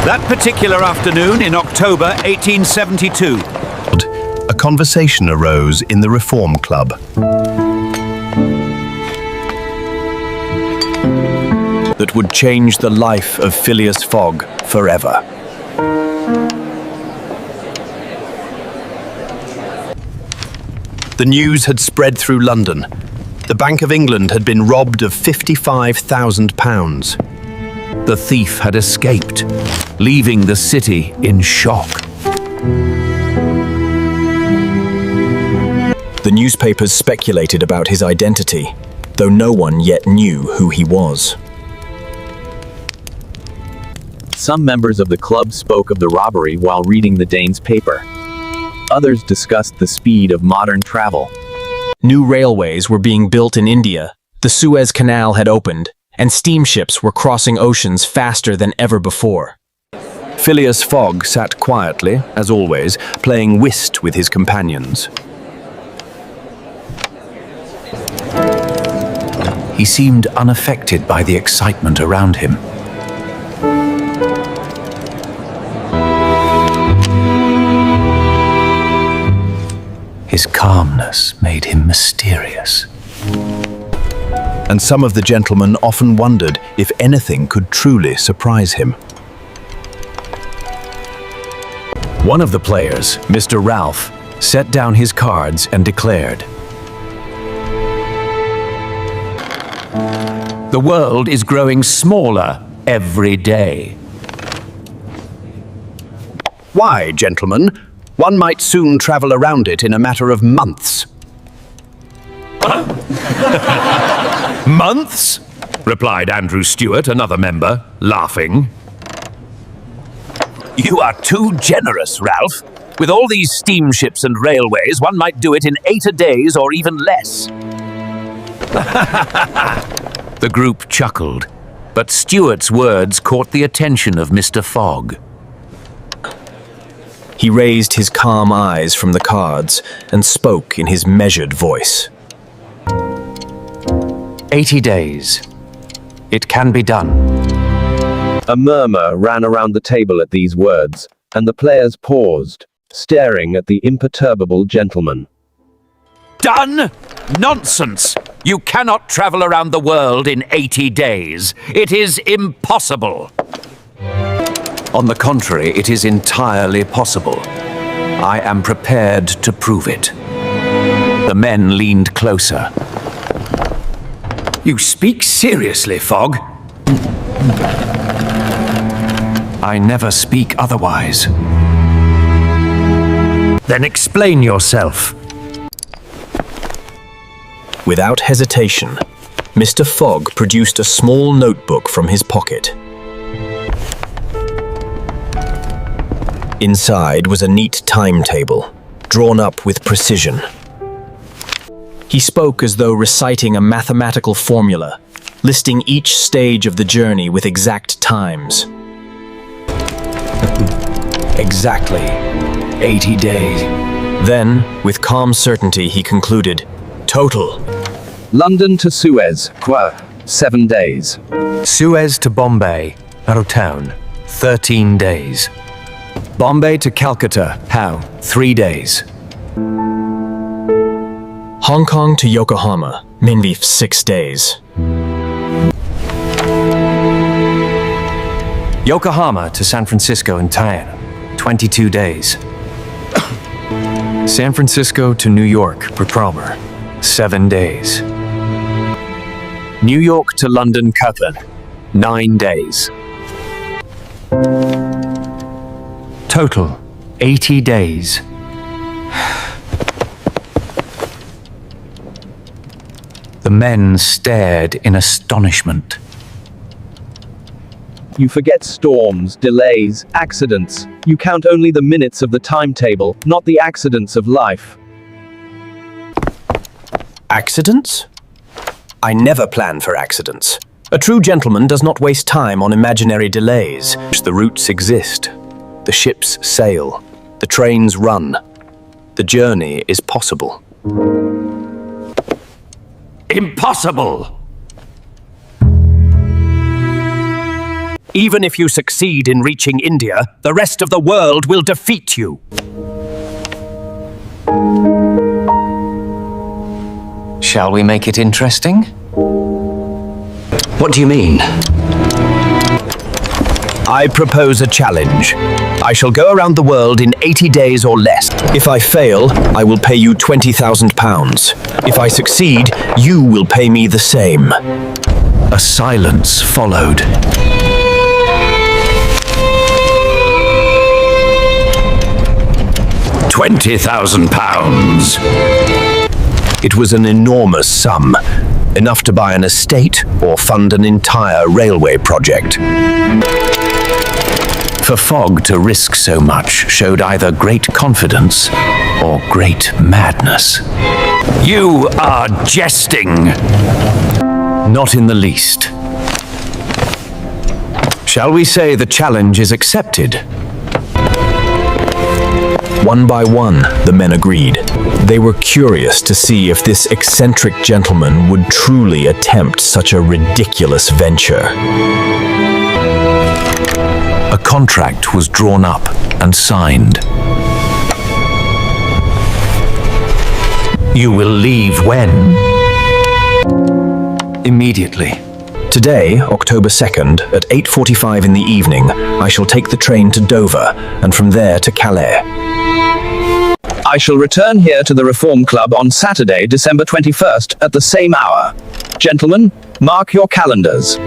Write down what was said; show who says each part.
Speaker 1: That particular afternoon in October 1872,
Speaker 2: a conversation arose in the Reform Club. That would change the life of Phileas Fogg forever. The news had spread through London. The Bank of England had been robbed of £55,000. The thief had escaped, leaving the city in shock. The newspapers speculated about his identity, though no one yet knew who he was.
Speaker 3: Some members of the club spoke of the robbery while reading the Dane's paper. Others discussed the speed of modern travel.
Speaker 4: New railways were being built in India, the Suez Canal had opened, and steamships were crossing oceans faster than ever before.
Speaker 2: Phileas Fogg sat quietly, as always, playing whist with his companions. He seemed unaffected by the excitement around him. His calmness made him mysterious. And some of the gentlemen often wondered if anything could truly surprise him. One of the players, Mr. Ralph, set down his cards and declared, "The world is growing smaller every day." Why, gentlemen? One might soon travel around it in a matter of months. "Months?" replied Andrew Stewart, another member, laughing. "You are too generous, Ralph. With all these steamships and railways, one might do it in 8 days or even less." The group chuckled, but Stewart's words caught the attention of Mr. Fogg. He raised his calm eyes from the cards and spoke in his measured voice. 80 days. It can be done.
Speaker 3: A murmur ran around the table at these words, and the players paused, staring at the imperturbable gentleman.
Speaker 1: Done? Nonsense! You cannot travel around the world in 80 days. It is impossible. On the contrary, it is entirely possible. I am prepared to prove it. The men leaned closer. You speak seriously, Fogg? I never speak otherwise. Then explain yourself. Without hesitation, Mr. Fogg produced a small notebook from his pocket. Inside was a neat timetable, drawn up with precision. He spoke as though reciting a mathematical formula, listing each stage of the journey with exact times. Exactly 80 days. Then, with calm certainty, he concluded, total.
Speaker 3: London to Suez, 7 days.
Speaker 2: Suez to Bombay, out of town, 13 days. Bombay to Calcutta, how? 3 days.
Speaker 4: Hong Kong to Yokohama, Minvi 6 days.
Speaker 2: Yokohama to San Francisco and Taiwan, 22 days. San Francisco to New York, Proper, 7 days. New York to London, Cutler, 9 days. Total, 80 days. The men stared in astonishment.
Speaker 3: You forget storms, delays, accidents. You count only the minutes of the timetable, not the accidents of life.
Speaker 2: Accidents? I never plan for accidents. A true gentleman does not waste time on imaginary delays. The routes exist. The ships sail. The trains run. The journey is possible.
Speaker 1: Impossible!
Speaker 2: Even if you succeed in reaching India, the rest of the world will defeat you.
Speaker 1: Shall we make it interesting? What do you mean?
Speaker 2: I propose a challenge. I shall go around the world in 80 days or less. If I fail, I will pay you £20,000. If I succeed, you will pay me the same.
Speaker 1: A silence followed. £20,000.
Speaker 2: It was an enormous sum, enough to buy an estate or fund an entire railway project.
Speaker 1: For Fogg to risk so much showed either great confidence or great madness. You are jesting.
Speaker 2: Not in the least. Shall we say the challenge is accepted? One by one, the men agreed. They were curious to see if this eccentric gentleman would truly attempt such a ridiculous venture.
Speaker 1: A contract was drawn up and signed. You will leave when? Immediately.
Speaker 2: Today, October 2nd, at 8:45 in the evening, I shall take the train to Dover, and from there to Calais.
Speaker 3: I shall return here to the Reform Club on Saturday, December 21st, at the same hour. Gentlemen, mark your calendars.